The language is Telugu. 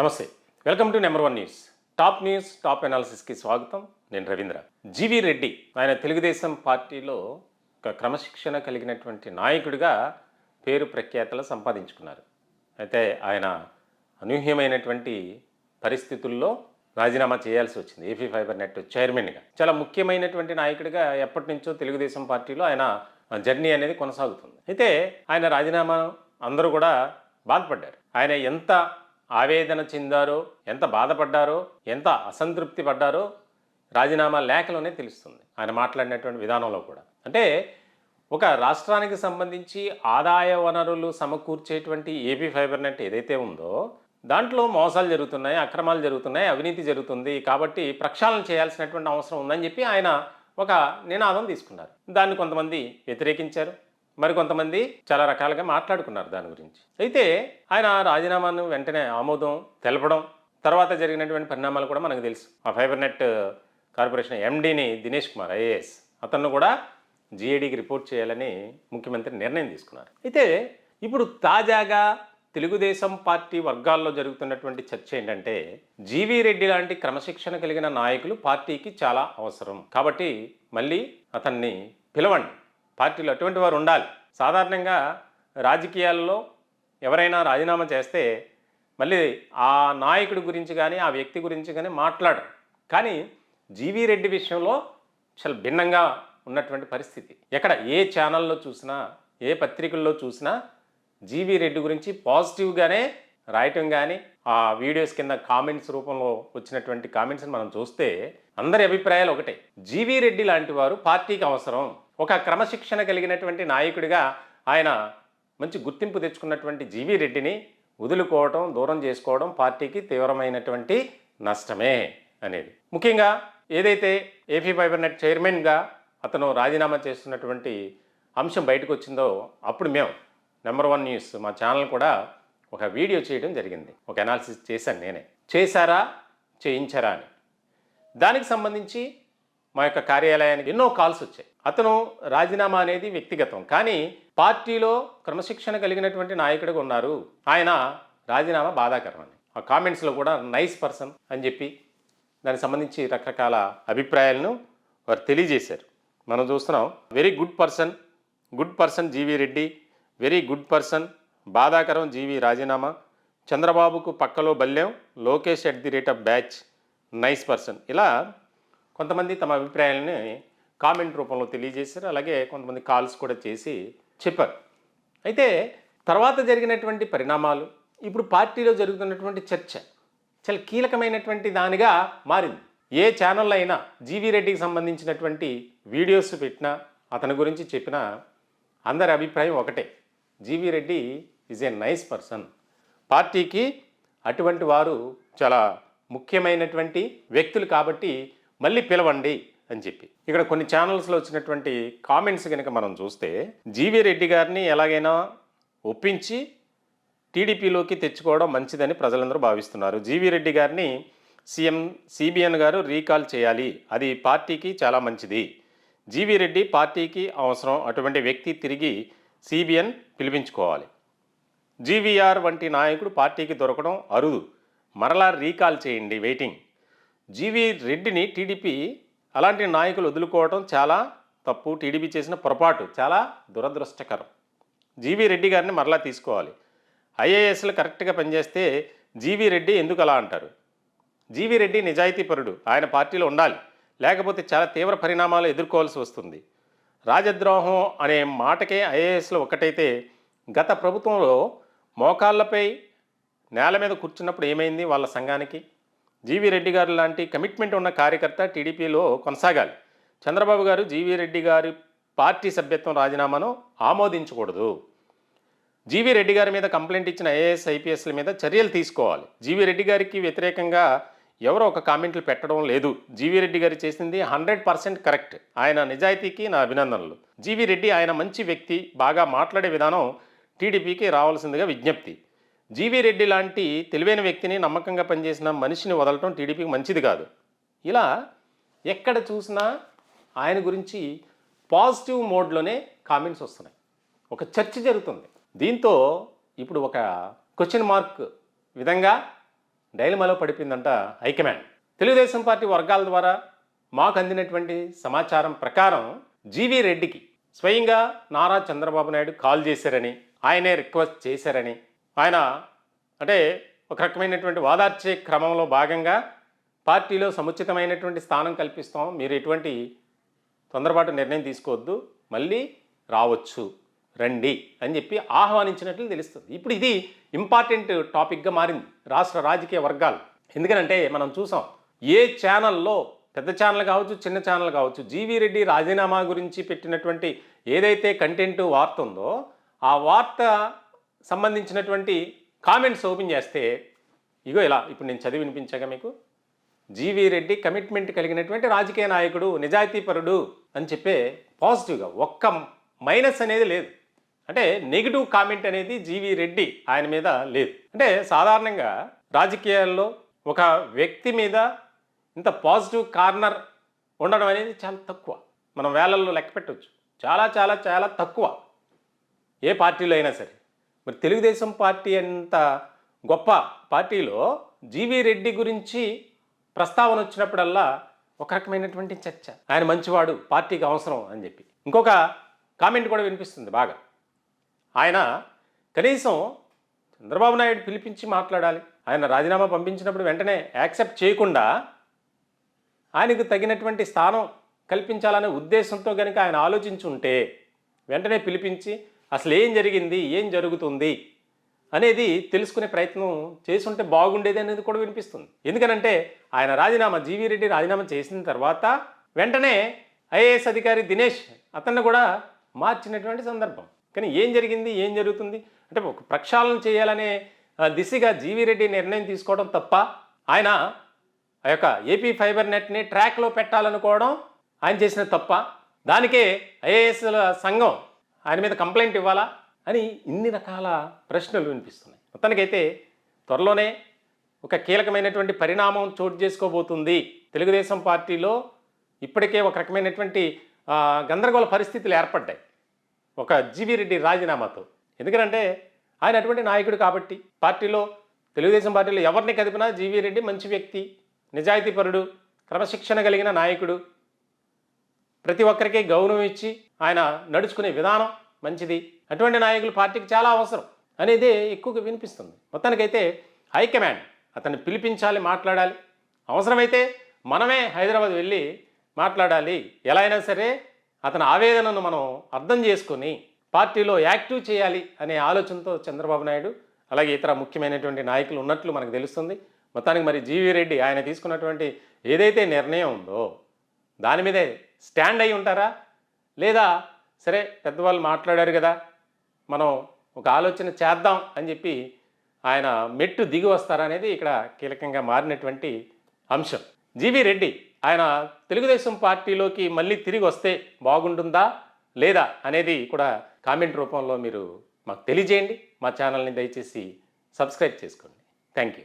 నమస్తే, welcome to number 1 news. Top అనాలిసిస్కి స్వాగతం. నేను రవీంద్ర. జీవీ రెడ్డి ఆయన తెలుగుదేశం పార్టీలో ఒక క్రమశిక్షణ కలిగినటువంటి నాయకుడిగా పేరు ప్రఖ్యాతలు సంపాదించుకున్నారు. అయితే ఆయన అనూహ్యమైనటువంటి పరిస్థితుల్లో రాజీనామా చేయాల్సి వచ్చింది. ఏపీ ఫైబర్ నెట్ చైర్మన్గా చాలా ముఖ్యమైనటువంటి నాయకుడిగా ఎప్పటి నుంచో తెలుగుదేశం పార్టీలో ఆయన జర్నీ అనేది కొనసాగుతుంది. అయితే ఆయన రాజీనామా అందరూ కూడా బాధపడ్డారు. ఆయన ఎంత ఆవేదన చెందారో, ఎంత బాధపడ్డారో, ఎంత అసంతృప్తి పడ్డారో రాజీనామా లేఖలోనే తెలుస్తుంది. ఆయన మాట్లాడినటువంటి విధానంలో కూడా అంటే ఒక రాష్ట్రానికి సంబంధించి ఆదాయ వనరులు సమకూర్చేటువంటి ఏపీ ఫైబర్ నెట్ ఏదైతే ఉందో దాంట్లో మోసాలు జరుగుతున్నాయి, అక్రమాలు జరుగుతున్నాయి, అవినీతి జరుగుతుంది, కాబట్టి ప్రక్షాళన చేయాల్సినటువంటి అవసరం ఉందని చెప్పి ఆయన ఒక నినాదం తీసుకున్నారు. దాన్ని కొంతమంది వ్యతిరేకించారు, మరికొంతమంది చాలా రకాలుగా మాట్లాడుకున్నారు దాని గురించి. అయితే ఆయన రాజీనామాను వెంటనే ఆమోదం తెలపడం, తర్వాత జరిగినటువంటి పరిణామాలు కూడా మనకు తెలుసు. ఆ ఫైబర్ నెట్ కార్పొరేషన్ ఎండీని దినేష్ కుమార్ ఐఏఎస్ అతను కూడా జీఏడీకి రిపోర్ట్ చేయాలని ముఖ్యమంత్రి నిర్ణయం తీసుకున్నారు. అయితే ఇప్పుడు తాజాగా తెలుగుదేశం పార్టీ వర్గాల్లో జరుగుతున్నటువంటి చర్చ ఏంటంటే జీవీ రెడ్డి లాంటి క్రమశిక్షణ కలిగిన నాయకులు పార్టీకి చాలా అవసరం, కాబట్టి మళ్ళీ అతన్ని పిలవండి, పార్టీలో అటువంటి వారు ఉండాలి. సాధారణంగా రాజకీయాల్లో ఎవరైనా రాజీనామా చేస్తే మళ్ళీ ఆ నాయకుడి గురించి కానీ ఆ వ్యక్తి గురించి కానీ మాట్లాడరు. కానీ జీవీ రెడ్డి విషయంలో చాలా భిన్నంగా ఉన్నటువంటి పరిస్థితి. ఎక్కడ ఏ ఛానల్లో చూసినా, ఏ పత్రికల్లో చూసినా జీవీ రెడ్డి గురించి పాజిటివ్గానే రాయటం కానీ ఆ వీడియోస్ కింద కామెంట్స్ రూపంలో వచ్చినటువంటి కామెంట్స్ని మనం చూస్తే అందరి అభిప్రాయాలు ఒకటే, జీవీ రెడ్డి లాంటి వారు పార్టీకి అవసరం. ఒక క్రమశిక్షణ కలిగినటువంటి నాయకుడిగా ఆయన మంచి గుర్తింపు తెచ్చుకున్నటువంటి జీవీ రెడ్డిని వదులుకోవడం, దూరం చేసుకోవడం పార్టీకి తీవ్రమైనటువంటి నష్టమే అనేది. ముఖ్యంగా ఏదైతే ఏపీ ఫైబర్ నెట్ చైర్మన్గా అతను రాజీనామా చేస్తున్నటువంటి అంశం బయటకు వచ్చిందో అప్పుడు మేము నెంబర్ 1 న్యూస్ మా ఛానల్ కూడా ఒక వీడియో చేయడం జరిగింది. ఒక అనాలిసిస్ చేశాను నేనే. చేశారా, చేయించారా అని. దానికి సంబంధించి మా యొక్క కార్యాలయానికి ఎన్నో కాల్స్ వచ్చాయి. అతను రాజీనామా అనేది వ్యక్తిగతం, కానీ పార్టీలో క్రమశిక్షణ కలిగినటువంటి నాయకుడిగా ఉన్నారు, ఆయన రాజీనామా బాధాకరమని ఆ కామెంట్స్లో కూడా నైస్ పర్సన్ అని చెప్పి దానికి సంబంధించి రకరకాల అభిప్రాయాలను వారు తెలియజేశారు. మనం చూస్తున్నాం. Very good person GV Reddy, very good person, బాధాకరం జీవీ రాజీనామా, చంద్రబాబుకు పక్కలో బల్యం, Lokesh at the rate of batch, nice person, ఇలా కొంతమంది తమ అభిప్రాయాలని కామెంట్ రూపంలో తెలియజేశారు. అలాగే కొంతమంది కాల్స్ కూడా చేసి చెప్పారు. అయితే తర్వాత జరిగినటువంటి పరిణామాలు, ఇప్పుడు పార్టీలో జరుగుతున్నటువంటి చర్చ చాలా కీలకమైనటువంటి దానిగా మారింది. ఏ ఛానల్లో అయినా జీవీ రెడ్డికి సంబంధించినటువంటి వీడియోస్ పెట్టినా, అతని గురించి చెప్పినా అందరి అభిప్రాయం ఒకటే, GV Reddy is a nice person, పార్టీకి అటువంటి వారు చాలా ముఖ్యమైనటువంటి వ్యక్తులు, కాబట్టి మళ్ళీ పిలవండి అని చెప్పి. ఇక్కడ కొన్ని ఛానల్స్లో వచ్చినటువంటి కామెంట్స్ కనుక మనం చూస్తే జీవీ రెడ్డి గారిని ఎలాగైనా ఒప్పించి టీడీపీలోకి తెచ్చుకోవడం మంచిదని ప్రజలందరూ భావిస్తున్నారు. జీవీ రెడ్డి గారిని సీఎం సిబిఎన్ గారు రీకాల్ చేయాలి, అది పార్టీకి చాలా మంచిది, జీవీ రెడ్డి పార్టీకి అవసరం, అటువంటి వ్యక్తి తిరిగి సిబిఎన్ పిలిపించుకోవాలి, జీవీఆర్ వంటి నాయకుడు పార్టీకి దొరకడం అరుదు, మరలా రీకాల్ చేయండి, వెయిటింగ్. జీవీ రెడ్డిని టీడీపీ అలాంటి నాయకులు వదులుకోవడం చాలా తప్పు, టీడీపీ చేసిన పొరపాటు, చాలా దురదృష్టకరం. జీవీ రెడ్డి గారిని మరలా తీసుకోవాలి. ఐఏఎస్లు కరెక్ట్గా పనిచేస్తే జీవీ రెడ్డి ఎందుకు అలా అంటారు? జీవీ రెడ్డి నిజాయితీపరుడు, ఆయన పార్టీలో ఉండాలి, లేకపోతే చాలా తీవ్ర పరిణామాలు ఎదుర్కోవాల్సి వస్తుంది. రాజద్రోహం అనే మాటకే ఐఏఎస్లో ఒకటైతే గత ప్రభుత్వంలో మోకాళ్ళపై నేల మీద కూర్చున్నప్పుడు ఏమైంది వాళ్ళ సంఘానికి? జీవీ రెడ్డి గారు లాంటి కమిట్మెంట్ ఉన్న కార్యకర్త టీడీపీలో కొనసాగాలి. చంద్రబాబు గారు జీవీ రెడ్డి గారి పార్టీ సభ్యత్వం రాజీనామాను ఆమోదించకూడదు. జీవీ రెడ్డి గారి మీద కంప్లైంట్ ఇచ్చిన ఐఏఎస్ ఐపీఎస్ల మీద చర్యలు తీసుకోవాలి. జీవీ రెడ్డి గారికి వ్యతిరేకంగా ఎవరో ఒక కామెంట్లు పెట్టడం లేదు. జీవీ రెడ్డి గారు చేసింది 100% కరెక్ట్. ఆయన నిజాయితీకి నా అభినందనలు. జీవీ రెడ్డి ఆయన మంచి వ్యక్తి, బాగా మాట్లాడే విధానం టీడీపీకి రావాల్సిందిగా విజ్ఞప్తి. జీవీ రెడ్డి లాంటి తెలివైన వ్యక్తిని, నమ్మకంగా పనిచేసిన మనిషిని వదలటం టీడీపీకి మంచిది కాదు. ఇలా ఎక్కడ చూసినా ఆయన గురించి పాజిటివ్ మోడ్లోనే కామెంట్స్ వస్తున్నాయి. ఒక చర్చ జరుగుతుంది. దీంతో ఇప్పుడు ఒక క్వశ్చన్ మార్క్ విధంగా డైలమాలో పడిపోయిందంట హైకమాండ్. తెలుగుదేశం పార్టీ వర్గాల ద్వారా మాకు అందినటువంటి సమాచారం ప్రకారం జీవీ రెడ్డికి స్వయంగా నారా చంద్రబాబు నాయుడు కాల్ చేశారని, ఆయనే రిక్వెస్ట్ చేశారని, ఆయన అంటే ఒక రకమైనటువంటి వాదార్చే క్రమంలో భాగంగా పార్టీలో సముచితమైనటువంటి స్థానం కల్పిస్తాం, మీరు ఎటువంటి తొందరపాటు నిర్ణయం తీసుకోవద్దు, మళ్ళీ రావచ్చు రండి అని చెప్పి ఆహ్వానించినట్లు తెలుస్తుంది. ఇప్పుడు ఇది ఇంపార్టెంట్ టాపిక్గా మారింది రాష్ట్ర రాజకీయ వర్గాలు. ఎందుకనంటే మనం చూసాం ఏ ఛానల్లో, పెద్ద ఛానల్ కావచ్చు, చిన్న ఛానల్ కావచ్చు, జీవీ రెడ్డి రాజీనామా గురించి పెట్టినటువంటి ఏదైతే కంటెంట్ వార్త ఉందో ఆ వార్త సంబంధించినటువంటి కామెంట్స్ ఓపెన్ చేస్తే ఇగో ఇలా ఇప్పుడు నేను చదివి వినిపించాగా మీకు, జీవీ రెడ్డి కమిట్మెంట్ కలిగినటువంటి రాజకీయ నాయకుడు, నిజాయితీపరుడు అని చెప్పే పాజిటివ్గా ఒక్క మైనస్ అనేది లేదు. అంటే నెగిటివ్ కామెంట్ అనేది జీవీ రెడ్డి ఆయన మీద లేదు. అంటే సాధారణంగా రాజకీయాల్లో ఒక వ్యక్తి మీద ఇంత పాజిటివ్ కార్నర్ ఉండడం అనేది చాలా తక్కువ, మనం వేలల్లో లెక్క పెట్టవచ్చు, చాలా చాలా చాలా తక్కువ ఏ పార్టీలో అయినా సరే. మరి తెలుగుదేశం పార్టీ అంత గొప్ప పార్టీలో జీవీ రెడ్డి గురించి ప్రస్తావన వచ్చినప్పుడల్లా ఒక రకమైనటువంటి చర్చ, ఆయన మంచివాడు, పార్టీకి అవసరం అని చెప్పి. ఇంకొక కామెంట్ కూడా వినిపిస్తుంది బాగా, ఆయన కనీసం చంద్రబాబు నాయుడు పిలిపించి మాట్లాడాలి, ఆయన రాజీనామా పంపించినప్పుడు వెంటనే యాక్సెప్ట్ చేయకుండా ఆయనకు తగినటువంటి స్థానం కల్పించాలనే ఉద్దేశంతో కనుక ఆయన ఆలోచించుంటే వెంటనే పిలిపించి అసలు ఏం జరిగింది, ఏం జరుగుతుంది అనేది తెలుసుకునే ప్రయత్నం చేసుంటే బాగుండేది అనేది కూడా వినిపిస్తుంది. ఎందుకనంటే ఆయన రాజీనామా, జీవీ రెడ్డి రాజీనామా చేసిన తర్వాత వెంటనే ఐఏఎస్ అధికారి దినేష్ అతన్ని కూడా మార్చినటువంటి సందర్భం. కానీ ఏం జరిగింది, ఏం జరుగుతుంది అంటే ఒక ప్రక్షాళన చేయాలనే దిశగా జీవీ రెడ్డి నిర్ణయం తీసుకోవడం తప్ప, ఆయన ఆ యొక్క ఏపీ ఫైబర్ నెట్ని ట్రాక్లో పెట్టాలనుకోవడం ఆయన చేసిన తప్ప, దానికే ఐఏఎస్ల సంఘం ఆయన మీద కంప్లైంట్ ఇవ్వాలా అని ఇన్ని రకాల ప్రశ్నలు వినిపిస్తున్నాయి. మొత్తానికైతే త్వరలోనే ఒక కీలకమైనటువంటి పరిణామం చోటు చేసుకోబోతుంది తెలుగుదేశం పార్టీలో. ఇప్పటికే ఒక రకమైనటువంటి గందరగోళ పరిస్థితులు ఏర్పడ్డాయి ఒక జీవీ రెడ్డి రాజీనామాతో. ఎందుకంటే ఆయన అటువంటి నాయకుడు కాబట్టి పార్టీలో, తెలుగుదేశం పార్టీలో ఎవరిని కదిపినా జీవీ రెడ్డి మంచి వ్యక్తి, నిజాయితీపరుడు, క్రమశిక్షణ కలిగిన నాయకుడు, ప్రతి ఒక్కరికి గౌరవం ఇచ్చి ఆయన నడుచుకునే విధానం మంచిది, అటువంటి నాయకులు పార్టీకి చాలా అవసరం అనేది ఎక్కువగా వినిపిస్తుంది. మొత్తానికైతే హైకమాండ్ అతన్ని పిలిపించాలి, మాట్లాడాలి, అవసరమైతే మనమే హైదరాబాద్ వెళ్ళి మాట్లాడాలి, ఎలా అయినా సరే అతని ఆవేదనను మనం అర్థం చేసుకొని పార్టీలో యాక్టివ్ చేయాలి అనే ఆలోచనతో చంద్రబాబు నాయుడు అలాగే ఇతర ముఖ్యమైనటువంటి నాయకులు ఉన్నట్లు మనకు తెలుస్తుంది. మొత్తానికి మరి జీవీ రెడ్డి ఆయన తీసుకున్నటువంటి ఏదైతే నిర్ణయం ఉందో దాని మీదే స్టాండ్ అయి ఉంటారా, లేదా సరే పెద్దవాళ్ళు మాట్లాడారు కదా మనం ఒక ఆలోచన చేద్దాం అని చెప్పి ఆయన మెట్టు దిగి వస్తారా అనేది ఇక్కడ కీలకంగా మారినటువంటి అంశం. జీవీ రెడ్డి ఆయన తెలుగుదేశం పార్టీలోకి మళ్ళీ తిరిగి వస్తే బాగుంటుందా లేదా అనేది కూడా కామెంట్ రూపంలో మీరు మాకు తెలియజేయండి. మా ఛానల్ని దయచేసి సబ్స్క్రైబ్ చేసుకోండి. Thank you.